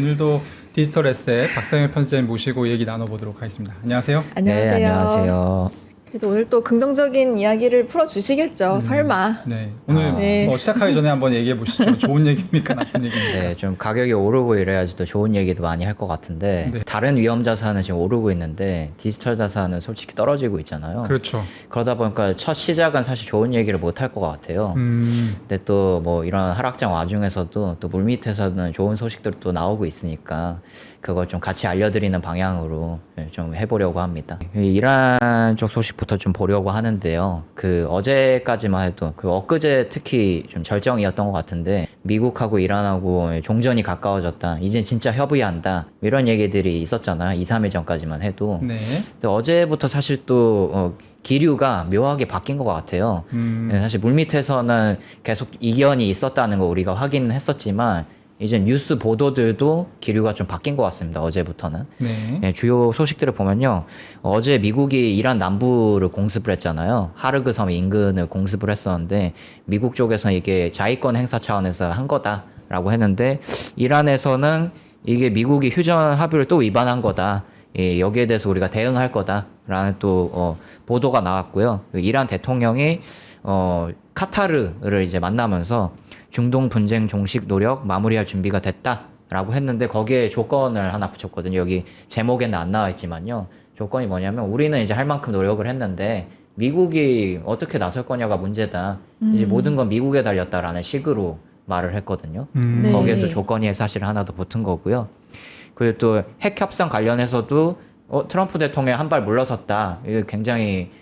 오늘도 디지털 에셋 박상현 편집장님 모시고 얘기 나눠보도록 하겠습니다. 안녕하세요. 안녕하세요. 네, 안녕하세요. 그래도 오늘 또 긍정적인 이야기를 풀어주시겠죠. 설마. 네, 오늘 네. 뭐 시작하기 전에 한번 얘기해 보시죠. 좋은 얘기입니까, 나쁜 얘기입니까? 네, 좀 가격이 오르고 이래야지 또 좋은 얘기도 많이 할 것 같은데 네. 다른 위험 자산은 지금 오르고 있는데 디지털 자산은 솔직히 떨어지고 있잖아요. 그렇죠. 그러다 보니까 첫 시작은 사실 좋은 얘기를 못 할 것 같아요. 근데 또 뭐 이런 하락장 와중에서도 또 물밑에서는 좋은 소식들이 또 나오고 있으니까 그걸 좀 같이 알려드리는 방향으로 좀 해보려고 합니다. 이란 쪽 소식부터 좀 보려고 하는데요. 그 어제까지만 해도 그 엊그제 특히 좀 절정이었던 것 같은데 미국하고 이란하고 종전이 가까워졌다. 이제 진짜 협의한다. 이런 얘기들이 있었잖아요. 2, 3일 전까지만 해도. 네. 근데 어제부터 사실 또 기류가 묘하게 바뀐 것 같아요. 사실 물밑에서는 계속 이견이 있었다는 거 우리가 확인은 했었지만 이제 뉴스 보도들도 기류가 좀 바뀐 것 같습니다. 어제부터는. 네. 예, 주요 소식들을 보면요. 어제 미국이 이란 남부를 공습을 했잖아요. 하르그 섬 인근을 공습을 했었는데 미국 쪽에서는 이게 자위권 행사 차원에서 한 거다라고 했는데 이란에서는 이게 미국이 휴전 합의를 또 위반한 거다. 예, 여기에 대해서 우리가 대응할 거다라는 또 보도가 나왔고요. 이란 대통령이 카타르를 이제 만나면서 중동 분쟁 종식 노력 마무리할 준비가 됐다라고 했는데 거기에 조건을 하나 붙였거든요. 여기 제목에는 안 나와 있지만요. 조건이 뭐냐면 우리는 이제 할 만큼 노력을 했는데 미국이 어떻게 나설 거냐가 문제다. 이제 모든 건 미국에 달렸다라는 식으로 말을 했거든요. 네. 거기에 또 조건이 사실 하나 더 붙은 거고요. 그리고 또 핵 협상 관련해서도 트럼프 대통령이 한 발 물러섰다. 이게 굉장히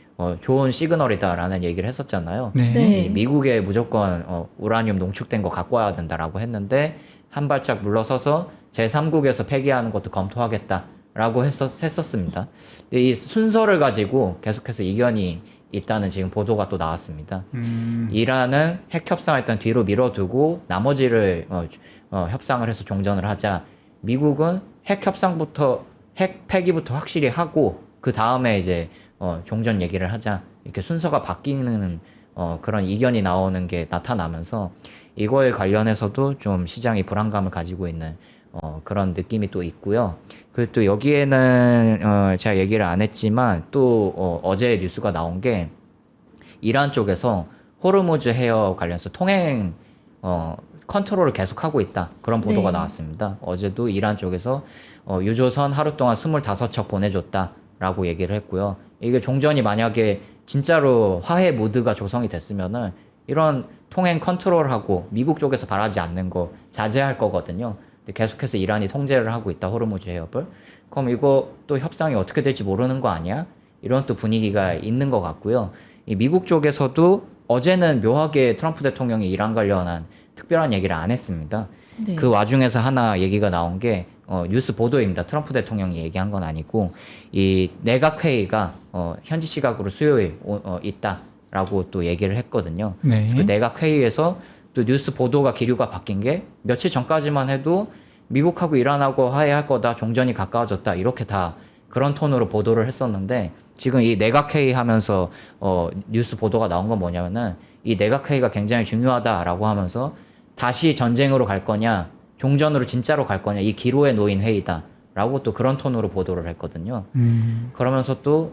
좋은 시그널이다라는 얘기를 했었잖아요. 네. 네. 미국에 무조건 우라늄 농축된 거 갖고 와야 된다라고 했는데 한 발짝 물러서서 제3국에서 폐기하는 것도 검토하겠다라고 했었습니다. 근데 이 순서를 가지고 계속해서 이견이 있다는 지금 보도가 또 나왔습니다. 이란은 핵 협상을 일단 뒤로 밀어두고 나머지를 협상을 해서 종전을 하자. 미국은 핵 협상부터 핵 폐기부터 확실히 하고 그 다음에 이제 종전 얘기를 하자. 이렇게 순서가 바뀌는 그런 이견이 나오는 게 나타나면서 이거에 관련해서도 좀 시장이 불안감을 가지고 있는 그런 느낌이 또 있고요. 그리고 또 여기에는 제가 얘기를 안 했지만 또 어제 뉴스가 나온 게 이란 쪽에서 호르무즈 해협 관련해서 통행 컨트롤을 계속하고 있다. 그런 보도가 네. 나왔습니다. 어제도 이란 쪽에서 유조선 하루 동안 25척 보내줬다라고 얘기를 했고요. 이게 종전이 만약에 진짜로 화해 무드가 조성이 됐으면은 이런 통행 컨트롤하고 미국 쪽에서 바라지 않는 거 자제할 거거든요. 근데 계속해서 이란이 통제를 하고 있다. 호르무즈 해협을. 그럼 이거 또 협상이 어떻게 될지 모르는 거 아니야? 이런 또 분위기가 있는 것 같고요. 이 미국 쪽에서도 어제는 묘하게 트럼프 대통령이 이란 관련한 특별한 얘기를 안 했습니다. 네. 그 와중에서 하나 얘기가 나온 게 뉴스 보도입니다. 트럼프 대통령이 얘기한 건 아니고 이 내각회의가 현지 시각으로 수요일 있다라고 또 얘기를 했거든요. 네. 그래서 그 내각회의에서 또 뉴스 보도가 기류가 바뀐 게 며칠 전까지만 해도 미국하고 이란하고 화해할 거다, 종전이 가까워졌다 이렇게 다 그런 톤으로 보도를 했었는데 지금 이 내각회의 하면서 뉴스 보도가 나온 건 뭐냐면은 이 내각회의가 굉장히 중요하다라고 하면서 다시 전쟁으로 갈 거냐 종전으로 진짜로 갈 거냐 이 기로에 놓인 회의다라고 또 그런 톤으로 보도를 했거든요. 그러면서 또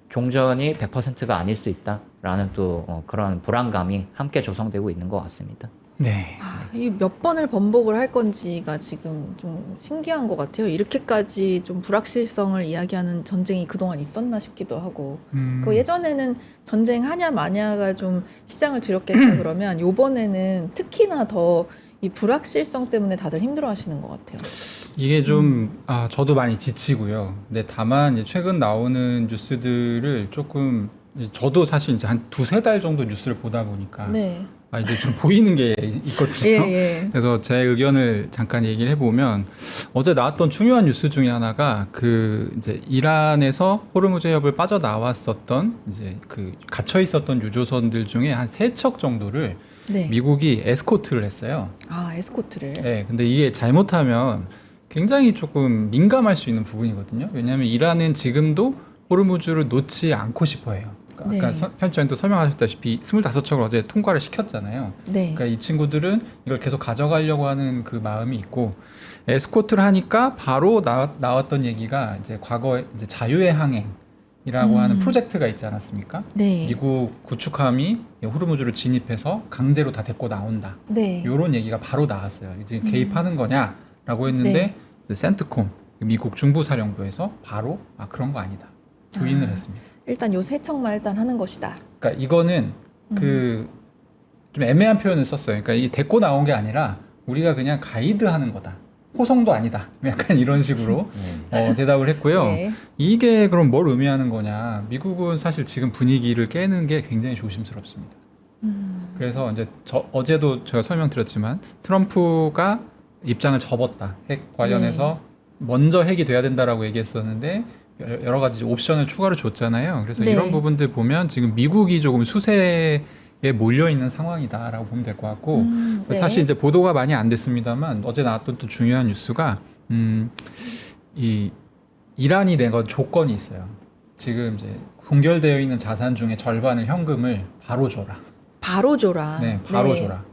종전이 100%가 아닐 수 있다라는 또 그런 불안감이 함께 조성되고 있는 것 같습니다. 네. 이 몇 번을 번복을 할 건지가 지금 좀 신기한 것 같아요. 이렇게까지 좀 불확실성을 이야기하는 전쟁이 그동안 있었나 싶기도 하고. 그 예전에는 전쟁 하냐 마냐가 좀 시장을 두렵겠다 그러면 요번에는 특히나 더 이 불확실성 때문에 다들 힘들어 하시는 것 같아요. 이게 좀 저도 많이 지치고요. 근데 다만 이제 최근 나오는 뉴스들을 조금 저도 사실 이제 한 두세 달 정도 뉴스를 보다 보니까 네. 이제 좀 보이는 게 있거든요. 예. 그래서 제 의견을 잠깐 얘기를 해보면 어제 나왔던 중요한 뉴스 중에 하나가 그 이제 이란에서 호르무즈 해협을 빠져나왔었던 이제 그 갇혀 있었던 유조선들 중에 한 3척 정도를 네. 미국이 에스코트를 했어요. 에스코트를. 네, 근데 이게 잘못하면 굉장히 조금 민감할 수 있는 부분이거든요. 왜냐하면 이란은 지금도 호르무즈를 놓지 않고 싶어해요. 네. 아까 편집장님도 설명하셨다시피 25척을 어제 통과를 시켰잖아요. 네. 그러니까 이 친구들은 이걸 계속 가져가려고 하는 그 마음이 있고 에스코트를 하니까 바로 나왔던 얘기가 이제 과거에 이제 자유의 항행이라고 하는 프로젝트가 있지 않았습니까? 네. 미국 구축함이 호르무즈를 진입해서 강제로 다 데리고 나온다. 네. 이런 얘기가 바로 나왔어요. 이제 개입하는 거냐라고 했는데 네. 이제 센트콤 미국 중부사령부에서 바로 그런 거 아니다. 부인을 했습니다. 일단 요 세 척만 일단 하는 것이다. 그러니까 이거는 그 좀 애매한 표현을 썼어요. 그러니까 이 데리고 나온 게 아니라 우리가 그냥 가이드하는 거다. 호송도 아니다. 약간 이런 식으로 대답을 했고요. 네. 이게 그럼 뭘 의미하는 거냐? 미국은 사실 지금 분위기를 깨는 게 굉장히 조심스럽습니다. 그래서 이제 어제도 제가 설명드렸지만 트럼프가 입장을 접었다. 핵 관련해서 먼저 핵이 돼야 된다라고 얘기했었는데 여러 가지 옵션을 추가로 줬잖아요. 그래서 네. 이런 부분들 보면 지금 미국이 조금 수세에 몰려 있는 상황이다라고 보면 될 것 같고 네. 사실 이제 보도가 많이 안 됐습니다만 어제 나왔던 또 중요한 뉴스가 이 이란이 낸 건 조건이 있어요. 지금 이제 동결되어 있는 자산 중에 절반을 현금을 바로 줘라. 바로 줘라. 네, 바로 네. 줘라.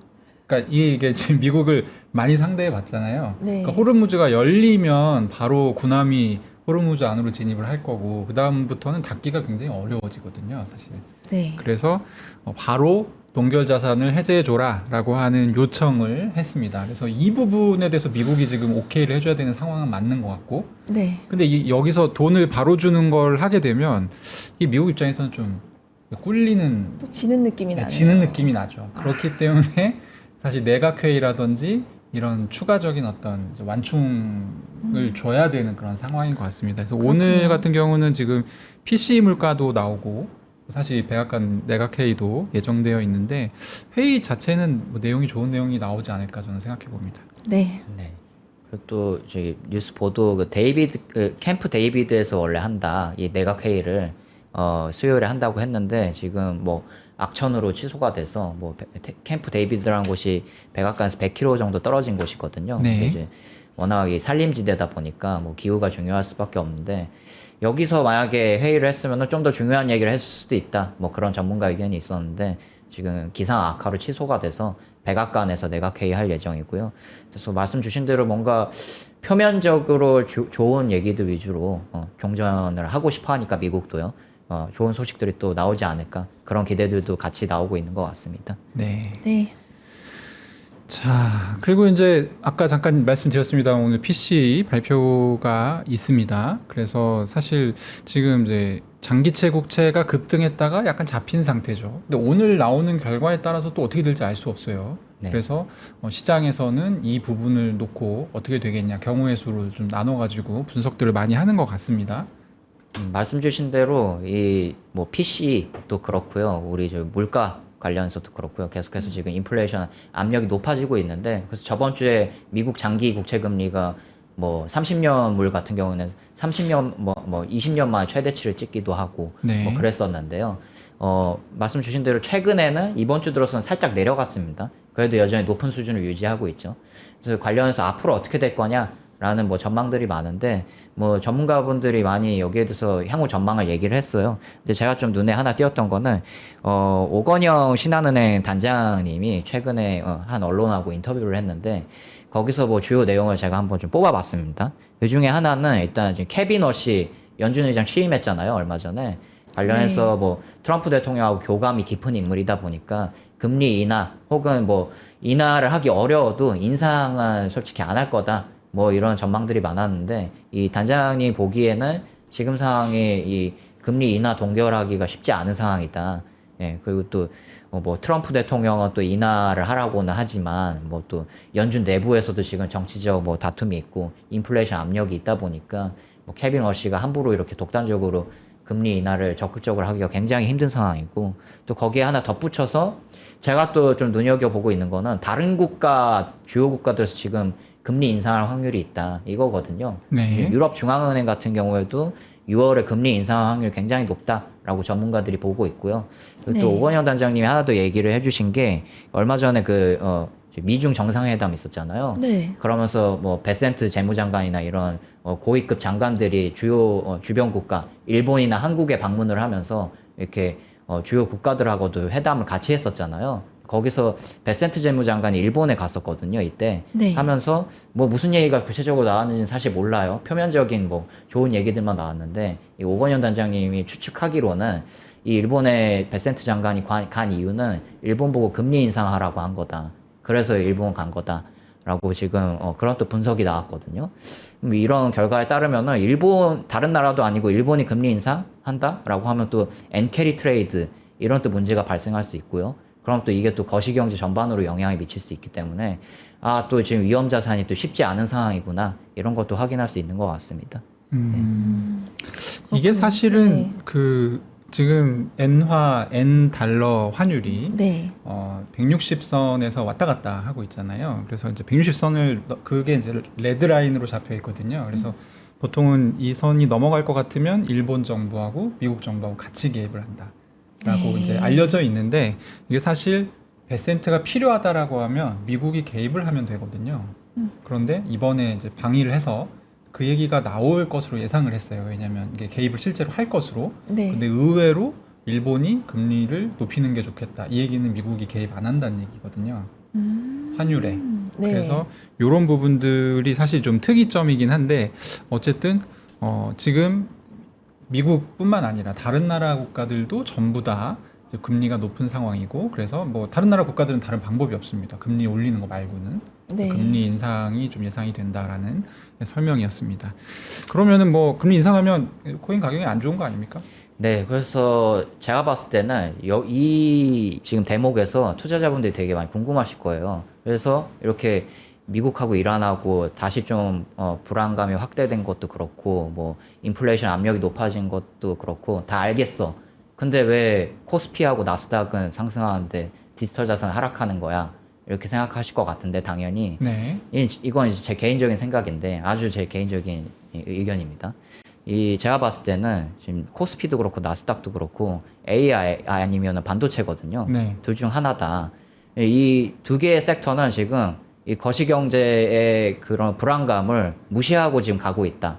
그러니까 이게 지금 미국을 많이 상대해 봤잖아요. 네. 그러니까 호르무즈가 열리면 바로 군함이 호르무즈 안으로 진입을 할 거고 그 다음부터는 닫기가 굉장히 어려워지거든요, 사실. 네. 그래서 바로 동결 자산을 해제해 줘라라고 하는 요청을 했습니다. 그래서 이 부분에 대해서 미국이 지금 오케이를 해줘야 되는 상황은 맞는 것 같고, 네. 근데 여기서 돈을 바로 주는 걸 하게 되면 이 미국 입장에서는 좀 꿀리는 또 지는 느낌이 나네요. 지는 느낌이 나죠. 그렇기 때문에 사실 내각회의라든지 이런 추가적인 어떤 이제 완충을 줘야 되는 그런 상황인 것 같습니다. 그래서 오늘 그렇군요. 같은 경우는 지금 PC 물가도 나오고 사실 백악관 내각회의도 예정되어 있는데 회의 자체는 뭐 내용이 좋은 내용이 나오지 않을까 저는 생각해 봅니다. 네. 네. 그리고 또 저희 뉴스 보도 캠프 데이비드에서 원래 한다 이 내각 회의를 수요일에 한다고 했는데 지금 뭐 악천후로 취소가 돼서 뭐 캠프 데이비드라는 곳이 백악관에서 100km 정도 떨어진 곳이거든요. 네. 근데 이제 워낙 이 산림지대다 보니까 뭐 기후가 중요할 수밖에 없는데 여기서 만약에 회의를 했으면 좀 더 중요한 얘기를 했을 수도 있다. 뭐 그런 전문가 의견이 있었는데 지금 기상 악화로 취소가 돼서 백악관에서 내각회의 할 예정이고요. 그래서 말씀 주신 대로 뭔가 표면적으로 좋은 얘기들 위주로 종전을 하고 싶어 하니까 미국도요. 좋은 소식들이 또 나오지 않을까 그런 기대들도 같이 나오고 있는 것 같습니다. 네. 네. 자, 그리고 이제 아까 잠깐 말씀드렸습니다. 오늘 PC 발표가 있습니다. 그래서 사실 지금 이제 장기채 국채가 급등했다가 약간 잡힌 상태죠. 근데 오늘 나오는 결과에 따라서 또 어떻게 될지 알 수 없어요. 네. 그래서 시장에서는 이 부분을 놓고 어떻게 되겠냐 경우의 수를 좀 나눠가지고 분석들을 많이 하는 것 같습니다. 말씀 주신 대로 이 뭐 PC도 그렇고요. 우리 저 물가 관련해서도 그렇고요. 계속해서 지금 인플레이션 압력이 높아지고 있는데 그래서 저번 주에 미국 장기 국채 금리가 뭐 30년 물 같은 경우는 30년 뭐 20년 만에 최대치를 찍기도 하고 네. 뭐 그랬었는데요. 말씀 주신 대로 최근에는 이번 주 들어서는 살짝 내려갔습니다. 그래도 여전히 높은 수준을 유지하고 있죠. 그래서 관련해서 앞으로 어떻게 될 거냐라는 뭐 전망들이 많은데 뭐 전문가분들이 많이 여기에 대해서 향후 전망을 얘기를 했어요. 근데 제가 좀 눈에 하나 띄었던 거는 오건영 신한은행 단장님이 최근에 한 언론하고 인터뷰를 했는데 거기서 뭐 주요 내용을 제가 한번 좀 뽑아봤습니다. 그 중에 하나는 일단 지금 케빈 워시 연준 의장 취임했잖아요, 얼마 전에. 관련해서 네. 뭐 트럼프 대통령하고 교감이 깊은 인물이다 보니까 금리 인하 혹은 뭐 인하를 하기 어려워도 인상은 솔직히 안 할 거다. 뭐 이런 전망들이 많았는데 이 단장이 보기에는 지금 상황에 이 금리 인하 동결하기가 쉽지 않은 상황이다. 예, 그리고 또 뭐 트럼프 대통령은 또 인하를 하라고는 하지만 뭐 또 연준 내부에서도 지금 정치적 뭐 다툼이 있고 인플레이션 압력이 있다 보니까 뭐 케빈 워시가 함부로 이렇게 독단적으로 금리 인하를 적극적으로 하기가 굉장히 힘든 상황이고 또 거기에 하나 덧붙여서 제가 또 좀 눈여겨보고 있는 거는 다른 주요 국가들에서 지금 금리 인상할 확률이 있다 이거거든요. 네. 유럽 중앙은행 같은 경우에도 6월에 금리 인상 확률이 굉장히 높다라고 전문가들이 보고 있고요. 그리고 또 네. 오건영 단장님이 하나 더 얘기를 해주신 게 얼마 전에 미중 정상회담 있었잖아요. 네. 그러면서 뭐 베센트 재무장관이나 이런 고위급 장관들이 주요 주변 국가 일본이나 한국에 방문을 하면서 이렇게 주요 국가들하고도 회담을 같이 했었잖아요. 거기서 베센트 재무장관이 일본에 갔었거든요. 이때 네. 하면서 뭐 무슨 얘기가 구체적으로 나왔는지는 사실 몰라요. 표면적인 뭐 좋은 얘기들만 나왔는데 이 오건현 단장님이 추측하기로는 이 일본의 베센트 장관이 간 이유는 일본 보고 금리 인상하라고 한 거다. 그래서 일본 간 거다라고 지금 그런 또 분석이 나왔거든요. 이런 결과에 따르면은 일본 다른 나라도 아니고 일본이 금리 인상한다라고 하면 또 엔캐리 트레이드 이런 또 문제가 발생할 수 있고요. 그럼 또 이게 또 거시경제 전반으로 영향을 미칠 수 있기 때문에 또 지금 위험 자산이 또 쉽지 않은 상황이구나 이런 것도 확인할 수 있는 것 같습니다. 이게 그렇군요. 사실은 네. 지금 N 달러 환율이 네. 160선에서 왔다 갔다 하고 있잖아요. 그래서 이제 160선을 그게 이제 레드 라인으로 잡혀 있거든요. 그래서 보통은 이 선이 넘어갈 것 같으면 일본 정부하고 미국 정부하고 같이 개입을 한다라고 네. 이제 알려져 있는데 이게 사실 베센트가 필요하다라고 하면 미국이 개입을 하면 되거든요. 그런데 이번에 이제 방위를 해서 그 얘기가 나올 것으로 예상을 했어요. 왜냐하면 이게 개입을 실제로 할 것으로. 네. 근데 의외로 일본이 금리를 높이는 게 좋겠다. 이 얘기는 미국이 개입 안 한다는 얘기거든요. 환율에. 네. 그래서 이런 부분들이 사실 좀 특이점이긴 한데 어쨌든 지금 미국뿐만 아니라 다른 나라 국가들도 전부 다 이제 금리가 높은 상황이고 그래서 뭐 다른 나라 국가들은 다른 방법이 없습니다. 금리 올리는 거 말고는. 네. 금리 인상이 좀 예상이 된다라는 설명이었습니다. 그러면은 뭐 금리 인상하면 코인 가격이 안 좋은 거 아닙니까? 네, 그래서 제가 봤을 때는 이 지금 대목에서 투자자분들이 되게 많이 궁금하실 거예요. 그래서 이렇게 미국하고 이란하고 다시 좀 불안감이 확대된 것도 그렇고 뭐 인플레이션 압력이 높아진 것도 그렇고 다 알겠어. 근데 왜 코스피하고 나스닥은 상승하는데 디지털 자산은 하락하는 거야? 이렇게 생각하실 것 같은데 당연히 네. 이건 이제 제 개인적인 생각인데 아주 제 개인적인 의견입니다. 제가 봤을 때는 지금 코스피도 그렇고 나스닥도 그렇고 AI 아니면 반도체거든요. 네. 둘 중 하나다. 이 두 개의 섹터는 지금 이 거시경제의 그런 불안감을 무시하고 지금 가고 있다.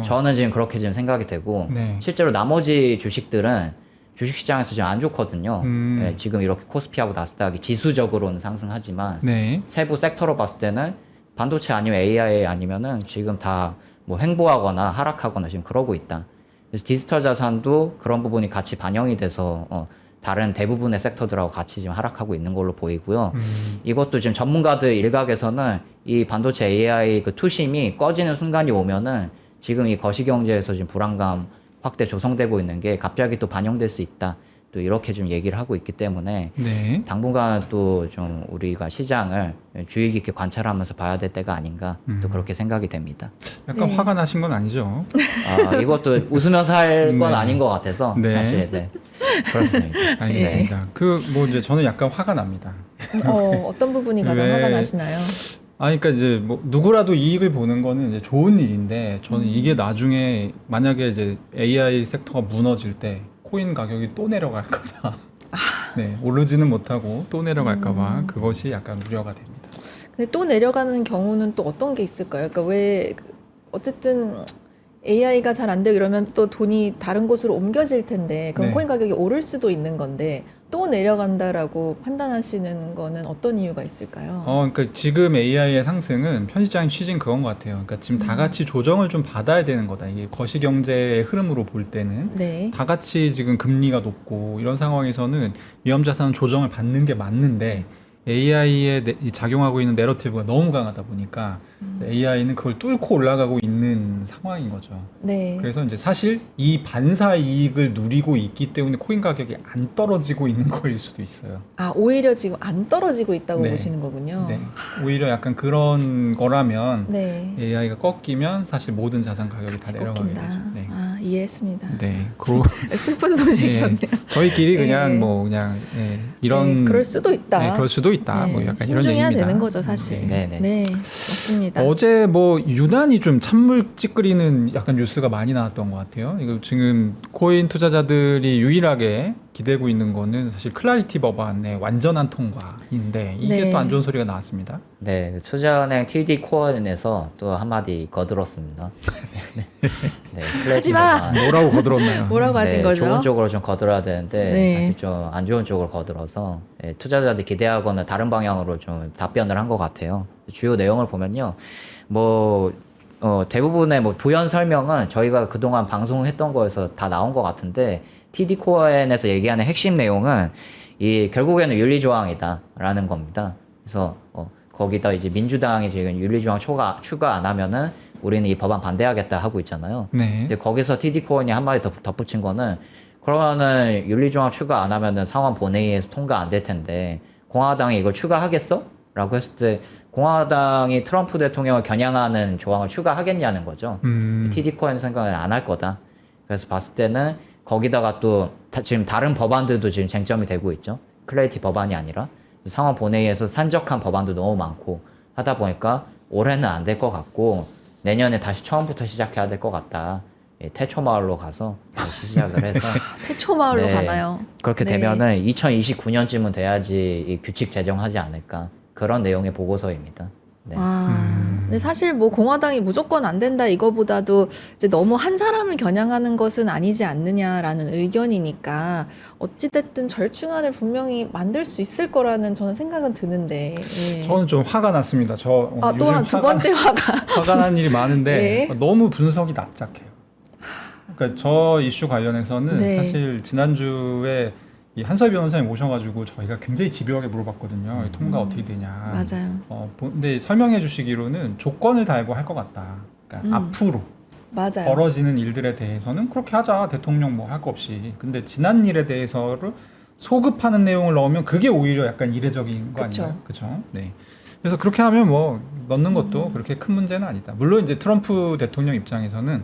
저는 지금 그렇게 지금 생각이 되고 네. 실제로 나머지 주식들은 주식시장에서 지금 안 좋거든요. 예, 지금 이렇게 코스피하고 나스닥이 지수적으로는 상승하지만 네. 세부 섹터로 봤을 때는 반도체 아니면 AI 아니면은 지금 다 뭐 횡보하거나 하락하거나 지금 그러고 있다. 그래서 디지털 자산도 그런 부분이 같이 반영이 돼서 다른 대부분의 섹터들하고 같이 지금 하락하고 있는 걸로 보이고요. 이것도 지금 전문가들 일각에서는 이 반도체 AI 그 투심이 꺼지는 순간이 오면은 지금 이 거시경제에서 지금 불안감 확대 조성되고 있는 게 갑자기 또 반영될 수 있다. 또 이렇게 좀 얘기를 하고 있기 때문에 네. 당분간 또 좀 우리가 시장을 주의 깊게 관찰하면서 봐야 될 때가 아닌가 또 그렇게 생각이 됩니다. 약간 네. 화가 나신 건 아니죠? 이것도 웃으면서 할 건 네. 아닌 것 같아서 네. 사실 네. 그렇습니다. 알겠습니다. 뭐 이제 저는 약간 화가 납니다. 어떤 부분이 가장 왜- 화가 나시나요? 그러니까 이제 뭐 누구라도 이익을 보는 거는 이제 좋은 일인데 저는 이게 나중에 만약에 이제 AI 섹터가 무너질 때 코인 가격이 또 내려갈까봐 네 오르지는 못하고 또 내려갈까봐 그것이 약간 우려가 됩니다. 근데 또 내려가는 경우는 또 어떤 게 있을까요? 그러니까 왜 어쨌든 AI가 잘 안 되고 이러면 또 돈이 다른 곳으로 옮겨질 텐데 그럼 네. 코인 가격이 오를 수도 있는 건데 또 내려간다라고 판단하시는 거는 어떤 이유가 있을까요? 그러니까 지금 AI의 상승은 편집장의 취지는 그건 것 같아요. 그러니까 지금 다 같이 조정을 좀 받아야 되는 거다. 이게 거시경제의 흐름으로 볼 때는 네. 다 같이 지금 금리가 높고 이런 상황에서는 위험자산 조정을 받는 게 맞는데 AI에 작용하고 있는 내러티브가 너무 강하다 보니까 AI는 그걸 뚫고 올라가고 있는 상황인 거죠. 네. 그래서 이제 사실 이 반사 이익을 누리고 있기 때문에 코인 가격이 안 떨어지고 있는 거일 수도 있어요. 오히려 지금 안 떨어지고 있다고 네. 보시는 거군요. 네. 오히려 약간 그런 거라면 네. AI가 꺾이면 사실 모든 자산 가격이 다 같이 내려가게 꺾인다. 되죠. 네. 이해했습니다. 네. 슬픈 소식이었네요. 저희끼리 그냥 네. 이런 네, 그럴 수도 있다. 네, 그럴 수도 있다. 네, 뭐 약간 이런 신중해야 얘기입니다. 되는 거죠, 사실. 네. 네, 맞습니다. 어제 뭐 유난히 좀 찬물 찌끄리는 약간 뉴스가 많이 나왔던 것 같아요. 이거 지금 코인 투자자들이 유일하게 기대고 있는 거는 사실 클라리티 법안의 완전한 통과인데 이게 네. 또 안 좋은 소리가 나왔습니다. 네, 투자은행 TD 코어에서 또 한마디 거들었습니다. 네, 하지 마! 뭐라고 거들었나요? 뭐라고 하신 거죠? 좋은 쪽으로 좀 거들어야 되는데 네. 사실 좀 안 좋은 쪽으로 거들어서 투자자들 기대하고는 다른 방향으로 좀 답변을 한 것 같아요. 주요 내용을 보면요, 뭐 대부분의 뭐 부연 설명은 저희가 그동안 방송했던 거에서 다 나온 것 같은데 TD 코어엔에서 얘기하는 핵심 내용은 이 결국에는 윤리조항이다라는 겁니다. 그래서 거기다 이제 민주당이 지금 윤리조항 추가 안 하면은 우리는 이 법안 반대하겠다 하고 있잖아요. 네. 근데 거기서 TD 코어엔이 한마디 더 덧붙인 거는 그러면은 윤리조항 추가 안 하면은 상원 본회의에서 통과 안 될 텐데 공화당이 이걸 추가하겠어? 라고 했을 때 공화당이 트럼프 대통령을 겨냥하는 조항을 추가하겠냐는 거죠. TD 코어엔 생각은 안 할 거다. 그래서 봤을 때는 거기다가 또 지금 다른 법안들도 지금 쟁점이 되고 있죠. 클래리티 법안이 아니라 상원 본회의에서 산적한 법안도 너무 많고 하다 보니까 올해는 안 될 것 같고 내년에 다시 처음부터 시작해야 될 것 같다. 태초마을로 가서 다시 시작을 해서 태초마을로 네. 가나요? 그렇게 네. 되면은 2029년쯤은 돼야지 이 규칙 제정하지 않을까 그런 내용의 보고서입니다. 네. 근데 사실 뭐 공화당이 무조건 안 된다 이거보다도 이제 너무 한 사람을 겨냥하는 것은 아니지 않느냐라는 의견이니까 어찌됐든 절충안을 분명히 만들 수 있을 거라는 저는 생각은 드는데. 예. 저는 좀 화가 났습니다. 또 한 두 번째 화가. 화가 난 일이 많은데 네. 너무 분석이 납작해요. 그러니까 저 이슈 관련해서는 네. 사실 지난주에 이 한서희 변호사님 오셔가지고 저희가 굉장히 집요하게 물어봤거든요. 이 통과 어떻게 되냐. 맞아요. 근데 설명해 주시기로는 조건을 달고 할 것 같다. 그러니까 앞으로 맞아요. 벌어지는 일들에 대해서는 그렇게 하자. 대통령 뭐 할 거 없이. 근데 지난 일에 대해서를 소급하는 내용을 넣으면 그게 오히려 약간 이례적인 거 그쵸. 아닌가요? 그렇죠. 네. 그래서 그렇게 하면 뭐 넣는 것도 그렇게 큰 문제는 아니다. 물론 이제 트럼프 대통령 입장에서는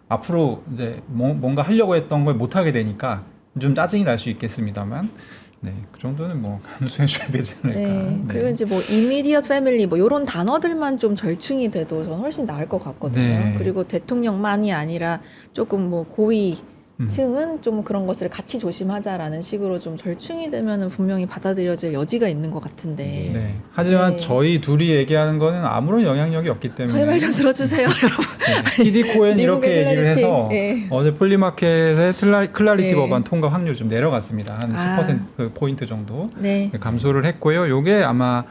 앞으로 이제 뭔가 하려고 했던 걸 못 하게 되니까 좀 짜증이 날 수 있겠습니다만, 네, 그 정도는 뭐 감수해줘야 되지 않을까. 네. 그리고 이제 뭐 immediate family 뭐 이런 단어들만 좀 절충이 돼도 저는 훨씬 나을 것 같거든요. 네. 그리고 대통령만이 아니라 조금 뭐 고위층은 좀 그런 것을 같이 조심하자라는 식으로 좀 절충이 되면은 분명히 받아들여질 여지가 있는 것 같은데. 네. 하지만 네. 저희 둘이 얘기하는 거는 아무런 영향력이 없기 때문에. 저희 말 좀 들어주세요, 여러분. TD 코엔 이렇게 미국의 얘기를 클래리티. 해서 네. 어제 플리마켓의 클라리티 네. 법안 통과 확률 좀 내려갔습니다. 한 10% 포인트 정도 네. 감소를 했고요. 요게 아마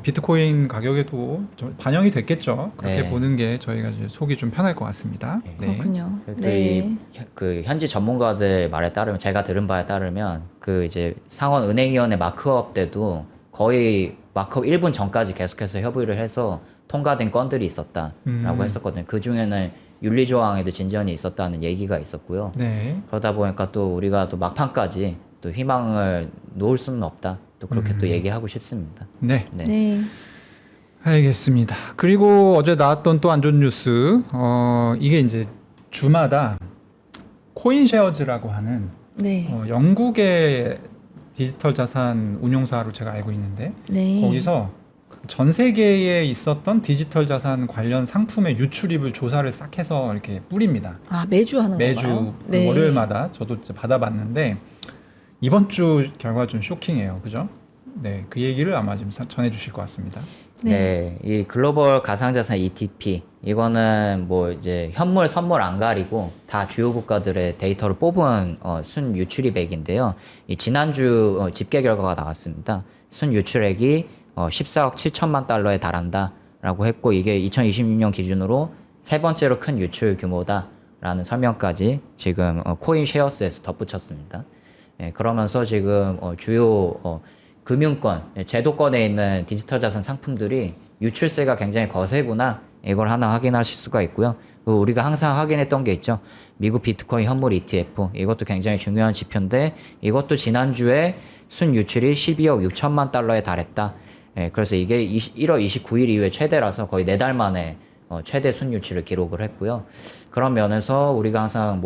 비트코인 가격에도 좀 반영이 됐겠죠. 그렇게 네. 보는 게 저희가 이제 속이 좀 편할 것 같습니다. 네. 그렇군요. 또 네. 그 현지 전문가들 말에 따르면 제가 들은 바에 따르면 그 이제 상원 은행위원회 마크업 때도 거의 마크업 1분 전까지 계속해서 협의를 해서 통과된 건들이 있었다라고 했었거든요. 그 중에는 윤리조항에도 진전이 있었다는 얘기가 있었고요. 네. 그러다 보니까 또 우리가 또 막판까지 또 희망을 놓을 수는 없다. 또 그렇게 또 얘기하고 싶습니다. 네. 네. 네. 알겠습니다. 그리고 어제 나왔던 또 안 좋은 뉴스, 이게 이제 주마다 코인쉐어즈라고 하는 네. 영국의 디지털 자산 운용사로 제가 알고 있는데 네. 거기서 전 세계에 있었던 디지털 자산 관련 상품의 유출입을 조사를 싹 해서 이렇게 뿌립니다. 매주 하는 매주 건가요? 그 네. 월요일마다 저도 이제 받아봤는데 이번 주 결과 좀 쇼킹해요. 그죠? 네, 그 얘기를 아마 지금 전해 주실 것 같습니다. 네, 이 글로벌 가상자산 ETP 이거는 뭐 이제 현물, 선물 안 가리고 다 주요 국가들의 데이터를 뽑은 순 유출입액인데요. 이 지난주 집계 결과가 나왔습니다. 순 유출액이 14억 7천만 달러에 달한다라고 했고 이게 2026년 기준으로 세 번째로 큰 유출 규모다라는 설명까지 지금 코인쉐어스에서 덧붙였습니다. 네, 그러면서 지금 주요 금융권, 제도권에 있는 디지털 자산 상품들이 유출세가 굉장히 거세구나 이걸 하나 확인하실 수가 있고요. 그리고 우리가 항상 확인했던 게 있죠. 미국 비트코인 현물 ETF 이것도 굉장히 중요한 지표인데 이것도 지난주에 순 유출이 12억 6천만 달러에 달했다. 예, 그래서 이게 1월 29일 이후에 최대라서 거의 4달 만에 최대 순 유출을 기록을 했고요. 그런 면에서 우리가 항상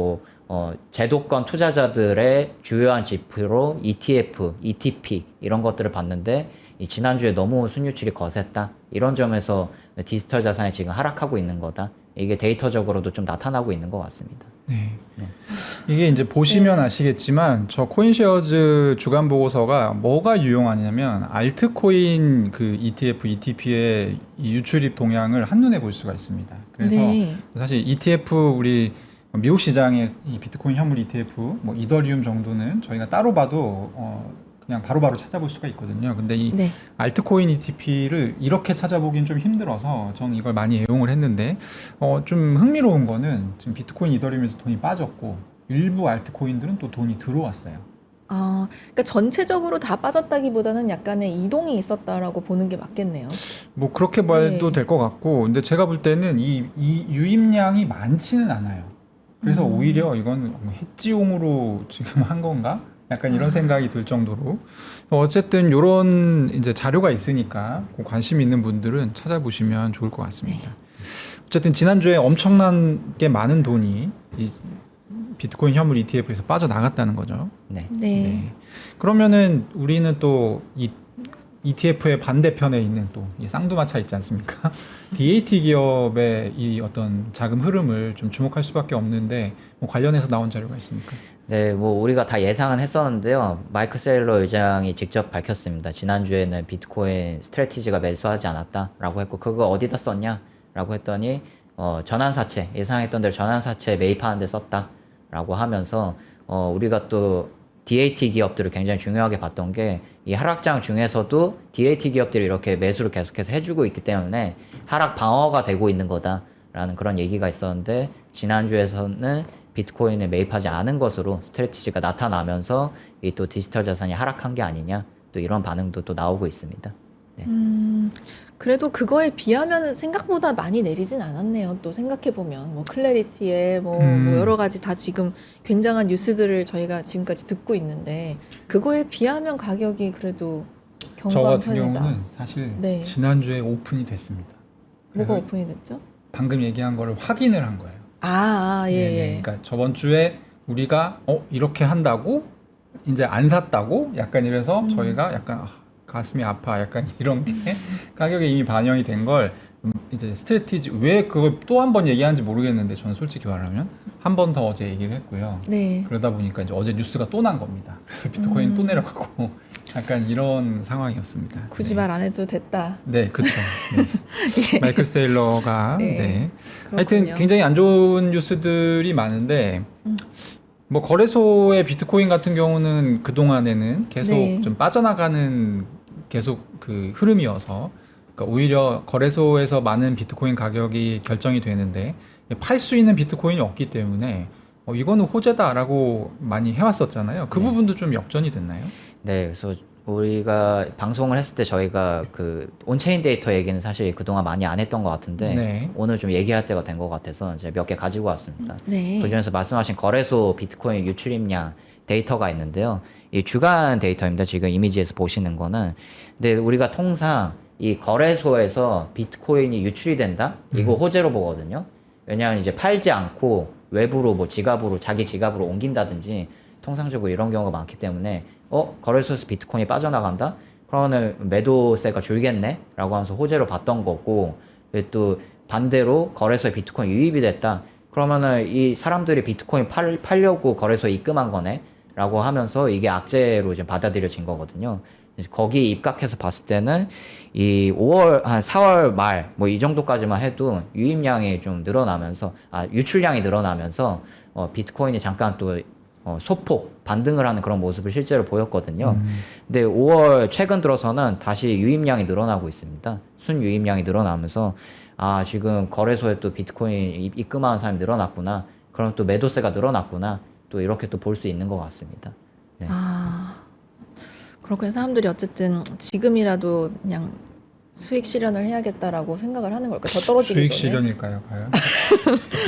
제도권 투자자들의 주요한 지표로 ETF, ETP 이런 것들을 봤는데 이 지난주에 너무 순유출이 거셌다. 이런 점에서 디지털 자산이 지금 하락하고 있는 거다. 이게 데이터적으로도 좀 나타나고 있는 것 같습니다. 네. 네. 이게 이제 보시면 아시겠지만 저 코인쉐어즈 주간 보고서가 뭐가 유용하냐면 알트코인 그 ETF, ETP의 이 유출입 동향을 한눈에 볼 수가 있습니다. 그래서 네. 사실 ETF 우리 미국 시장의 이 비트코인 현물 ETF, 뭐 이더리움 정도는 저희가 따로 봐도 그냥 바로바로 찾아볼 수가 있거든요. 근데 이 네. 알트코인 ETP를 이렇게 찾아보긴 좀 힘들어서 저는 이걸 많이 애용을 했는데 좀 흥미로운 거는 지금 비트코인 이더리움에서 돈이 빠졌고 일부 알트코인들은 또 돈이 들어왔어요. 그러니까 전체적으로 다 빠졌다기보다는 약간의 이동이 있었다라고 보는 게 맞겠네요. 뭐 그렇게 봐도 네. 될 것 같고 근데 제가 볼 때는 이 유입량이 많지는 않아요. 그래서 오히려 이건 해지용으로 지금 한 건가? 약간 이런 생각이 들 정도로 어쨌든 이런 이제 자료가 있으니까 관심 있는 분들은 찾아보시면 좋을 것 같습니다. 어쨌든 지난주에 엄청나게 많은 돈이 이 비트코인 현물 ETF에서 빠져나갔다는 거죠. 네. 네. 그러면은 우리는 또 이 ETF의 반대편에 있는 또 이 쌍두마차 있지 않습니까? DAT 기업의 이 어떤 자금 흐름을 좀 주목할 수밖에 없는데 뭐 관련해서 나온 자료가 있습니까? 네, 뭐 우리가 다 예상은 했었는데요. 마이크 세일러 의장이 직접 밝혔습니다. 지난주에는 비트코인 스트래티지가 매수하지 않았다라고 했고 그거 어디다 썼냐라고 했더니 전환사채 예상했던 대로 전환사채 매입하는 데 썼다라고 하면서 우리가 또 DAT 기업들을 굉장히 중요하게 봤던 게 이 하락장 중에서도 DAT 기업들이 이렇게 매수를 계속해서 해주고 있기 때문에 하락 방어가 되고 있는 거다라는 그런 얘기가 있었는데 지난주에서는 비트코인을 매입하지 않은 것으로 스트래티지가 나타나면서 이 또 디지털 자산이 하락한 게 아니냐 또 이런 반응도 또 나오고 있습니다. 네. 그래도 그거에 비하면 생각보다 많이 내리진 않았네요. 또 생각해보면 뭐 클래리티에 뭐 여러 가지 다 지금 굉장한 뉴스들을 저희가 지금까지 듣고 있는데 그거에 비하면 가격이 그래도 저 경고한 같은 편이다. 경우는 사실 네. 지난주에 오픈이 됐습니다. 뭐가 그래서 오픈이 됐죠? 방금 얘기한 거를 확인을 한 거예요. 예, 네네. 예. 그러니까 저번 주에 우리가 이렇게 한다고 이제 안 샀다고 약간 이래서 저희가 약간 가슴이 아파 약간 이런 게 가격에 이미 반영이 된 걸 이제 스트래티지 왜 그걸 또 한 번 얘기하는지 모르겠는데 저는 솔직히 말하면 한 번 더 어제 얘기를 했고요. 네. 그러다 보니까 이제 어제 뉴스가 또 난 겁니다. 그래서 비트코인 또 내려가고 약간 이런 상황이었습니다. 굳이 네. 말 안 해도 됐다. 네, 그렇죠. 네. 마이클 세일러가 네. 네. 그렇군요. 하여튼 굉장히 안 좋은 뉴스들이 많은데 뭐 거래소의 비트코인 같은 경우는 그 동안에는 계속 네. 좀 빠져나가는 계속 그 흐름이어서 그러니까 오히려 거래소에서 많은 비트코인 가격이 결정이 되는데 팔 수 있는 비트코인이 없기 때문에 이거는 호재다라고 많이 해왔었잖아요. 그 부분도 좀 역전이 됐나요? 네, 그래서 우리가 방송을 했을 때 저희가 그 온체인 데이터 얘기는 사실 그동안 많이 안 했던 것 같은데 네. 오늘 좀 얘기할 때가 된 것 같아서 이제 몇 개 가지고 왔습니다. 네. 그중에서 말씀하신 거래소 비트코인 유출입량 데이터가 있는데요. 이 주간 데이터입니다. 지금 이미지에서 보시는 거는. 근데 우리가 통상 이 거래소에서 비트코인이 유출이 된다? 이거 호재로 보거든요. 왜냐하면 이제 팔지 않고 외부로 뭐 지갑으로 자기 지갑으로 옮긴다든지 통상적으로 이런 경우가 많기 때문에 거래소에서 비트코인이 빠져나간다? 그러면은 매도세가 줄겠네? 라고 하면서 호재로 봤던 거고 또 반대로 거래소에 비트코인 유입이 됐다? 그러면은 이 사람들이 비트코인 팔려고 거래소에 입금한 거네? 라고 하면서 이게 악재로 이제 받아들여진 거거든요. 거기 입각해서 봤을 때는 이 5월 한 4월 말 뭐 이 정도까지만 해도 유입량이 좀 늘어나면서 유출량이 늘어나면서 비트코인이 잠깐 또 소폭 반등을 하는 그런 모습을 실제로 보였거든요. 근데 5월 최근 들어서는 다시 유입량이 늘어나고 있습니다. 순유입량이 늘어나면서 지금 거래소에 또 비트코인 입금하는 사람이 늘어났구나. 그럼 또 매도세가 늘어났구나. 또 이렇게 또 볼 수 있는 것 같습니다. 네. 그렇군요. 사람들이 어쨌든 지금이라도 그냥 수익 실현을 해야겠다라고 생각을 하는 걸까요? 더 떨어지기 수익 전에. 실현일까요, 과연?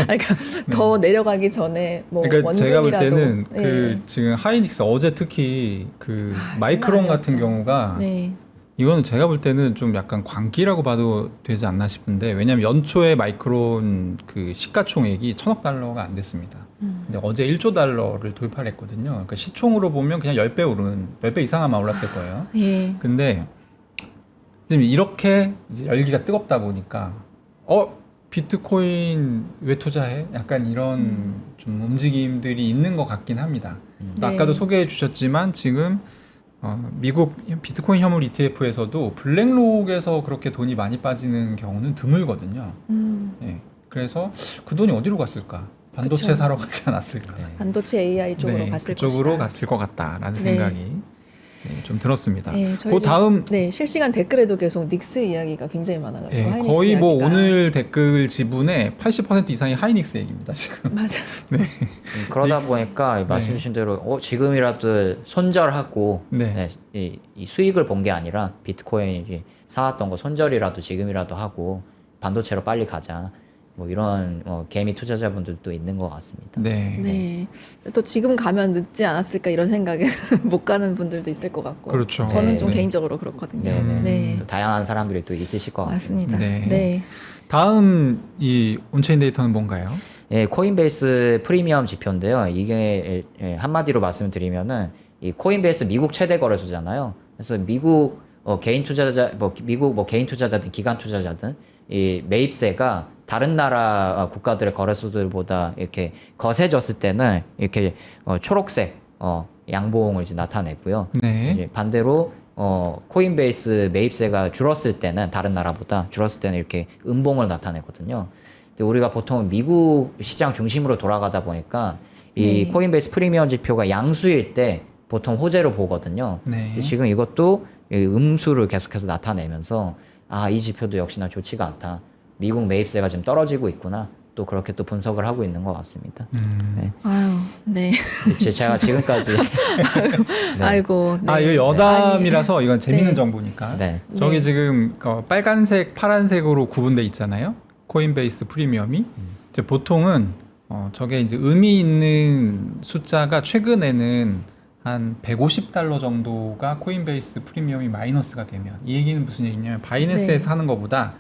그러니까 더 내려가기 전에 뭐 그러니까 제가 볼 원금이라도. 때는 네. 그 지금 하이닉스 어제 특히 그 마이크론 장난 같은 아니었죠. 경우가 네. 이거는 제가 볼 때는 좀 약간 광기라고 봐도 되지 않나 싶은데 왜냐하면 연초에 마이크론 그 시가총액이 1,000억 달러가 안 됐습니다. 근데 어제 1조 달러를 돌파를 했거든요. 그러니까 시총으로 보면 그냥 10배 오른 10배 이상 아마 올랐을 거예요. 비트코인 왜 투자해? 약간 이런 좀 움직임들이 있는 것 같긴 합니다. 네. 아까도 소개해 주셨지만 지금 미국 비트코인 현물 ETF에서도 블랙록에서 그렇게 돈이 많이 빠지는 경우는 드물거든요. 예. 그래서 그 돈이 어디로 갔을까? 반도체 그쵸. 사러 가지 않았을까? 네. 반도체 AI 쪽으로 네, 갔을 그쪽으로 것이다. 갔을 것 같다라는 네. 생각이 좀 들었습니다. 네, 저희 그 다음 네, 실시간 댓글에도 계속 닉스 이야기가 굉장히 많아가지고 예, 하이닉스 거의 뭐 이야기가. 오늘 댓글 지분의 80% 이상이 하이닉스 얘기입니다 지금. 맞아. 그러다 보니까 말씀 주신 대로 지금이라도 손절하고 네. 이 수익을 본 게 아니라 비트코인이 사왔던 거 손절이라도 지금이라도 하고 반도체로 빨리 가자. 뭐 이런 개미 투자자분들도 있는 것 같습니다. 네. 네. 또 지금 가면 늦지 않았을까 이런 생각에 못 가는 분들도 있을 것 같고. 그렇죠. 저는 네, 좀 네. 개인적으로 그렇거든요. 네, 네. 네. 또 다양한 사람들이 또 있으실 것 같습니다. 맞습니다. 네. 네. 다음 이 온체인 데이터는 뭔가요? 예, 코인베이스 프리미엄 지표인데요. 이게 한마디로 말씀드리면은 이 코인베이스 미국 최대 거래소잖아요. 그래서 미국 개인 투자자 미국 개인 투자자든 기관 투자자든 이 매입세가 다른 나라 국가들의 거래소들보다 이렇게 거세졌을 때는 이렇게 초록색 양봉을 이제 나타내고요. 네. 이제 반대로 코인베이스 매입세가 줄었을 때는 다른 나라보다 줄었을 때는 이렇게 음봉을 나타내거든요. 근데 우리가 보통 미국 시장 중심으로 돌아가다 보니까 이 네. 코인베이스 프리미엄 지표가 양수일 때 보통 호재로 보거든요. 네. 근데 지금 이것도 이 음수를 계속해서 나타내면서 이 지표도 역시나 좋지가 않다. 미국 매입세가 지금 떨어지고 있구나. 또 그렇게 또 분석을 하고 있는 것 같습니다. 네. 아유, 네. 제가 지금까지 네. 아이고. 네. 이거 여담이라서 이건 재밌는 네. 정보니까. 네. 저기 네. 지금 빨간색, 파란색으로 구분돼 있잖아요. 코인베이스 프리미엄이. 이제 보통은 저게 이제 의미 있는 숫자가 최근에는 한 150달러 정도가 코인베이스 프리미엄이 마이너스가 되면, 이 얘기는 무슨 얘기냐면 바이낸스에서 네. 하는 것보다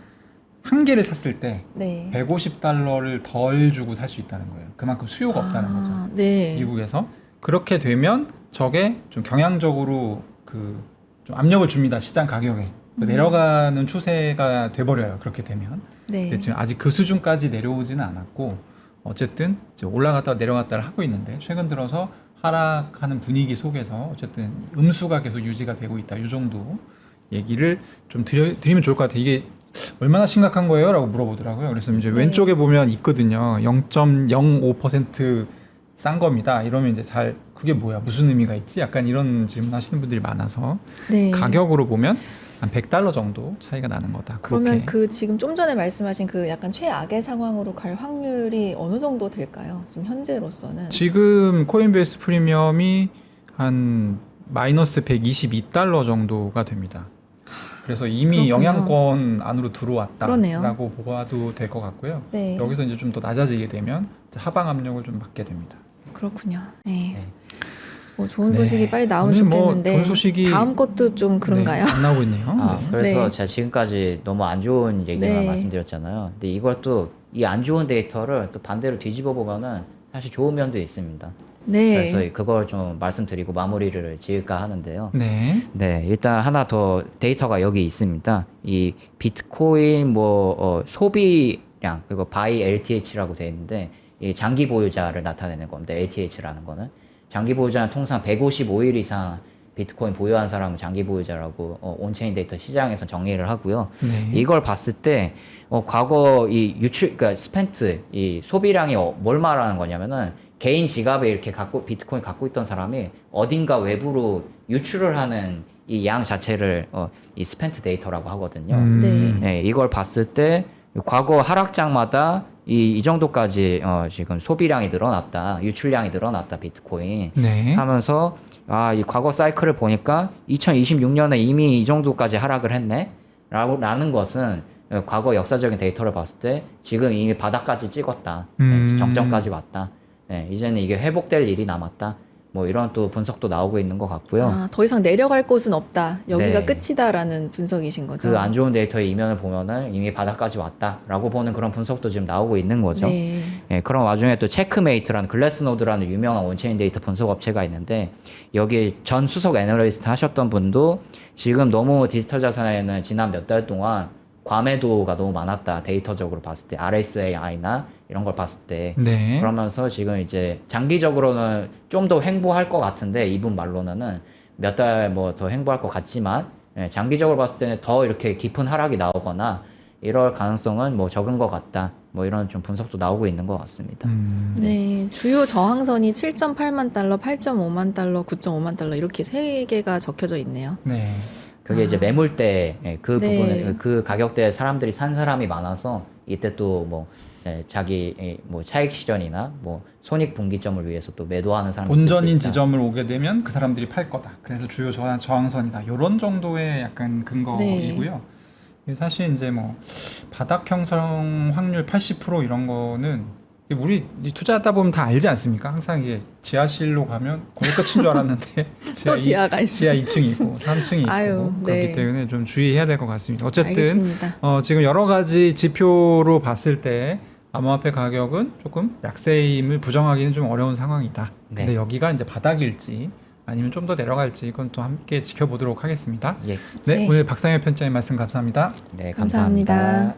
한 개를 샀을 때 네. 150달러를 덜 주고 살 수 있다는 거예요. 그만큼 수요가 없다는 거죠. 네. 미국에서. 그렇게 되면 저게 좀 경향적으로 좀 압력을 줍니다. 시장 가격에. 내려가는 추세가 돼버려요. 그렇게 되면. 네. 근데 지금 아직 그 수준까지 내려오지는 않았고, 어쨌든 이제 올라갔다 내려갔다를 하고 있는데, 최근 들어서 하락하는 분위기 속에서 어쨌든 음수가 계속 유지가 되고 있다. 이 정도 얘기를 좀 드리면 좋을 것 같아요. 이게 얼마나 심각한 거예요? 라고 물어보더라고요. 그래서 이제 네. 왼쪽에 보면 있거든요. 0.05% 싼 겁니다. 이러면 이제 그게 뭐야? 무슨 의미가 있지? 약간 이런 질문 하시는 분들이 많아서 네. 가격으로 보면 한 100달러 정도 차이가 나는 거다. 그러면 그렇게. 지금 좀 전에 말씀하신 그 약간 최악의 상황으로 갈 확률이 어느 정도 될까요? 지금 현재로서는. 지금 코인베이스 프리미엄이 한 마이너스 122달러 정도가 됩니다. 그래서 이미 그렇군요. 영향권 안으로 들어왔다라고 그러네요. 보아도 될 것 같고요. 네. 여기서 이제 좀 더 낮아지게 되면 하방 압력을 좀 받게 됩니다. 그렇군요. 네. 네. 뭐 좋은 소식이 네. 빨리 나오면 오늘 좋겠는데 좋은 소식이 다음 것도 좀 그런가요? 네, 안 나오고 있네요. 네. 그래서 네. 제가 지금까지 너무 안 좋은 얘기만 네. 말씀드렸잖아요. 근데 이것도 이 안 좋은 데이터를 또 반대로 뒤집어 보면은 사실 좋은 면도 있습니다. 네. 그래서 그걸 좀 말씀드리고 마무리를 지을까 하는데요. 네. 네, 일단 하나 더 데이터가 여기 있습니다. 이 비트코인 소비량 그리고 바이 LTH라고 되어 있는데 이 장기 보유자를 나타내는 겁니다. LTH라는 거는 장기 보유자는 통상 155일 이상 비트코인 보유한 사람은 장기 보유자라고 온체인 데이터 시장에서 정의를 하고요. 네. 이걸 봤을 때 과거 이 그러니까 스펜트 이 소비량이 뭘 말하는 거냐면은 개인 지갑에 이렇게 비트코인 갖고 있던 사람이 어딘가 외부로 유출을 하는 이 양 자체를 이 스펜트 데이터라고 하거든요. 네. 네, 이걸 봤을 때 과거 하락장마다 이 정도까지 지금 소비량이 늘어났다, 유출량이 늘어났다 비트코인 네. 하면서 이 과거 사이클을 보니까 2026년에 이미 이 정도까지 하락을 했네 라는 것은 과거 역사적인 데이터를 봤을 때 지금 이미 바닥까지 찍었다, 네, 정점까지 왔다, 네, 이제는 이게 회복될 일이 남았다, 뭐 이런 또 분석도 나오고 있는 것 같고요. 더 이상 내려갈 곳은 없다. 여기가 네. 끝이다라는 분석이신 거죠. 그 안 좋은 데이터의 이면을 보면은 이미 바닥까지 왔다라고 보는 그런 분석도 지금 나오고 있는 거죠. 네. 예, 그런 와중에 또 체크메이트라는 글래스노드라는 유명한 온체인 데이터 분석 업체가 있는데 여기 전 수석 애널리스트 하셨던 분도 지금 너무 디지털 자산에는 지난 몇 달 동안 과매도가 너무 많았다. 데이터적으로 봤을 때 RSAI나 이런 걸 봤을 때 네. 그러면서 지금 이제 장기적으로는 좀 더 횡보할 것 같은데 이분 말로는 몇 달 뭐 더 횡보할 것 같지만 장기적으로 봤을 때는 더 이렇게 깊은 하락이 나오거나 이럴 가능성은 뭐 적은 것 같다. 뭐 이런 좀 분석도 나오고 있는 것 같습니다. 네, 주요 저항선이 7.8만 달러, 8.5만 달러, 9.5만 달러 이렇게 세 개가 적혀져 있네요. 네. 그게 이제 매물대 그 네. 부분에 그 가격대에 사람들이 산 사람이 많아서 이때 또 뭐 자기 뭐 차익 실현이나 뭐 손익 분기점을 위해서 또 매도하는 사람이 있을 수 본전인 있다. 지점을 오게 되면 그 사람들이 팔 거다. 그래서 주요 저항선이다. 이런 정도의 약간 근거이고요. 사실 이제 뭐 바닥 형성 확률 80% 이런 거는 우리 투자하다 보면 다 알지 않습니까? 항상 이게 지하실로 가면 거기 끝인 줄 알았는데 또 지하가 있어요. 지하 2층이 있고 3층이 있고 아유, 그렇기 네. 때문에 좀 주의해야 될 것 같습니다. 어쨌든 알겠습니다. 지금 여러 가지 지표로 봤을 때 암호화폐 가격은 조금 약세임을 부정하기는 좀 어려운 상황이다. 네. 근데 여기가 이제 바닥일지 아니면 좀 더 내려갈지 이건 또 함께 지켜보도록 하겠습니다. 예. 네, 네. 오늘 박상현 편집장님 말씀 감사합니다. 네, 감사합니다. 감사합니다.